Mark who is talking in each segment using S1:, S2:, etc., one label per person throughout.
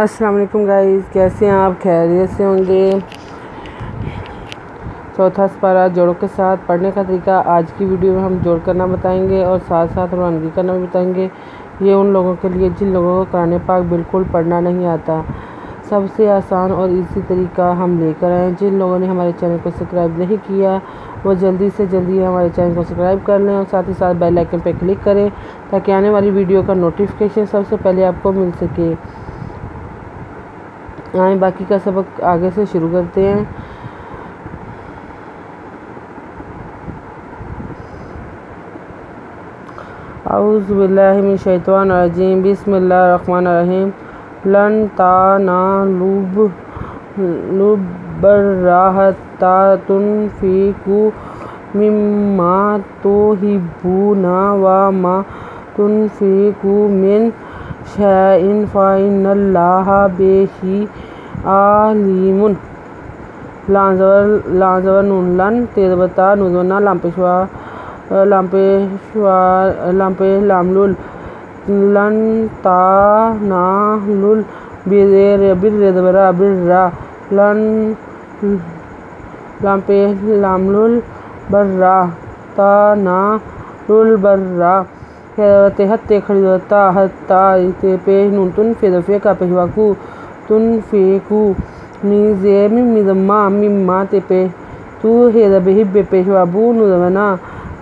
S1: السلام علیکم گائز، کیسے ہیں آپ؟ خیریت سے ہوں گے۔ چوتھا سپارہ جوڑوں کے ساتھ پڑھنے کا طریقہ آج کی ویڈیو میں ہم جوڑ کرنا بتائیں گے اور ساتھ ساتھ روانگی کرنا بھی بتائیں گے۔ یہ ان لوگوں کے لیے جن لوگوں کو قرآن پاک بالکل پڑھنا نہیں آتا۔ سب سے آسان اور ایزی طریقہ ہم لے کر آئے ہیں۔ جن لوگوں نے ہمارے چینل کو سبسکرائب نہیں کیا وہ جلدی سے جلدی ہمارے چینل کو سبسکرائب کر لیں اور ساتھ ہی ساتھ بیل آئکن پہ کلک کریں تاکہ آنے والی ویڈیو کا نوٹیفیکیشن سب سے پہلے آپ کو مل سکے۔ آئیں باقی کا سبق آگے سے شروع کرتے ہیں۔ اعوذ باللہ من الشیطان الرجیم، بسم اللہ الرحمن الرحیم۔ لن تنالوا البر حتى تنفقوا مما تحبون وما تنفقوا من شيء فإن الله به عليم۔ لانزور نون لن تیربتا نوزونا لامپے لاملول لن تنالوا البر برا لن لامپے لاملول برا تنالوا البر ہتے خریدتا ہتا پہ نون تن فے کا پہواکو تن فیکو میزے مما مما پہ تو ہب پہوابو نوزونا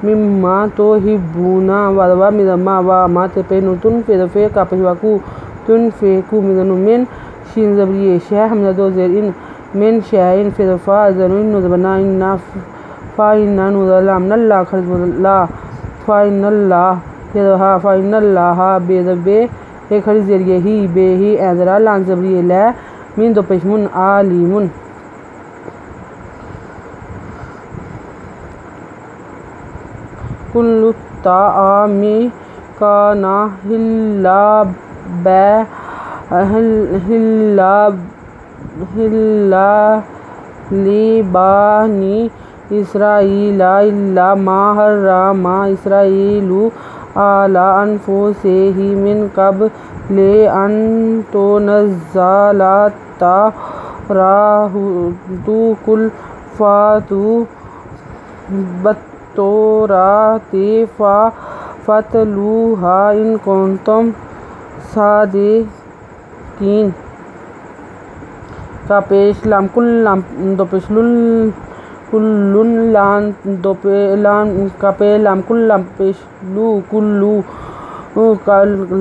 S1: مما تو ہبونا وادوا مما واما پہ نون تن فے کا پہواکو تن فیکو مزنو من شین زبریے شہ حمزہ دو زیر ان من شائن فا زنو نوزونا ان فائن نوزلام نلا خرج لا فائن اللہ فائن اللہ بے زبے ایک خرج ذریعہ ہی بے ہی ایذرا لان زبریے لے من دو پشمن علیمن۔ کل الطعام کان حلا لبنی اسرائیل الا ما حرم اسرائیل علی انفسہم من قبل ان تنزل التوراۃ قل فأتوا بالتوراۃ فاتلوها ان کنتم صادقین۔ کا پیش لام کل لام دو پیش لل کلن لان دو پہ لام کا پہ لام کل لام پیش لو کلو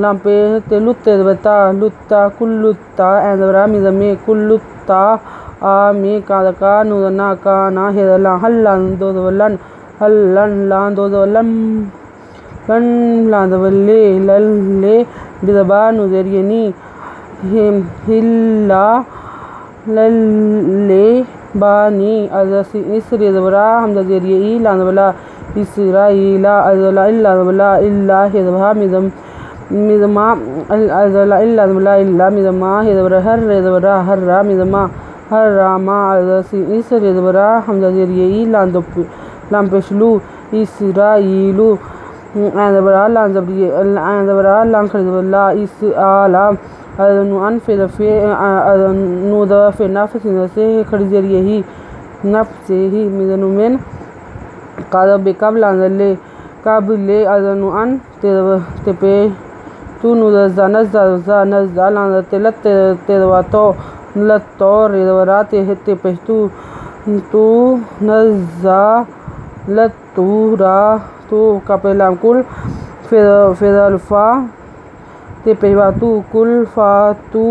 S1: لام پہ لت بتا لتا کلتا ایذرا مزمے کلتا آمی کا نوزنا کانا ہیدلا ہلان دو لن ہلن لان دو لم لن لان دو لے للے بزبا نوزرینی ہلا للے بانی اسر زبرا حمزہ ذریعہ ای لان بلا اسرائیل ازلا الا بلا الا حذبہ مزما ازلا الا بلا الا مزما حذبہ ہر زبرا ہر مزما ہر راما اسر زبرا حمزہ ذریعہ ای لان پشلو اسرائیل این زبرا لان زبریہ این زبرا لان خرج لا اس عالم ان فی نو دف نفس سے خرج ذریعہ ہی نفس سے ہی مزن من قادب قبل انزلے قبل ازن ان تپے تو نوزا نزا نزا لان تلت تدواتو لتو ریدورات ہتے پشتو تو نزا لتو را تو کپے لام کل فیدالفا تے پہواتو کل فاتو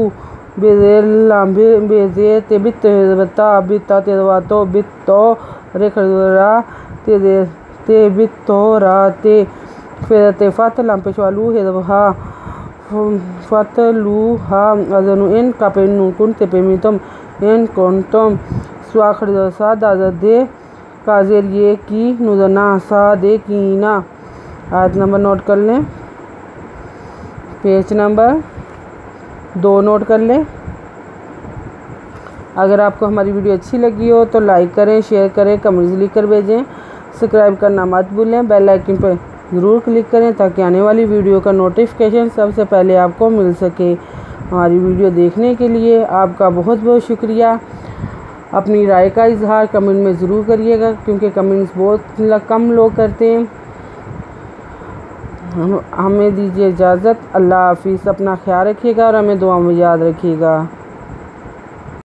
S1: بیزیر لام بیزیر تے بت بتا بتا تدواتو بتو رے خریدورا تے بتو را تے فیدتے فات لام پشوالو ہیدوہا فاتلوہا ازنو ان کپے نون کن تے پہ میتم ان کنتم سوا خریدور سا دازد دے کا ذریعے کی نوزنا صادقینا۔ آیت نمبر نوٹ کر لیں، پیج نمبر 2 نوٹ کر لیں۔ اگر آپ کو ہماری ویڈیو اچھی لگی ہو تو لائک کریں، شیئر کریں، کمنٹس لکھ کر بھیجیں، سبسکرائب کرنا مت بھولیں، بیل آئکن پر ضرور کلک کریں تاکہ آنے والی ویڈیو کا نوٹیفیکیشن سب سے پہلے آپ کو مل سکے۔ ہماری ویڈیو دیکھنے کے لیے آپ کا بہت بہت شکریہ۔ اپنی رائے کا اظہار کمنٹ میں ضرور کریے گا، کیونکہ کمنٹس بہت کم لوگ کرتے ہیں۔ ہمیں دیجیے اجازت، اللہ حافظ، اپنا خیال رکھیے گا اور ہمیں دعا میں یاد رکھیے گا۔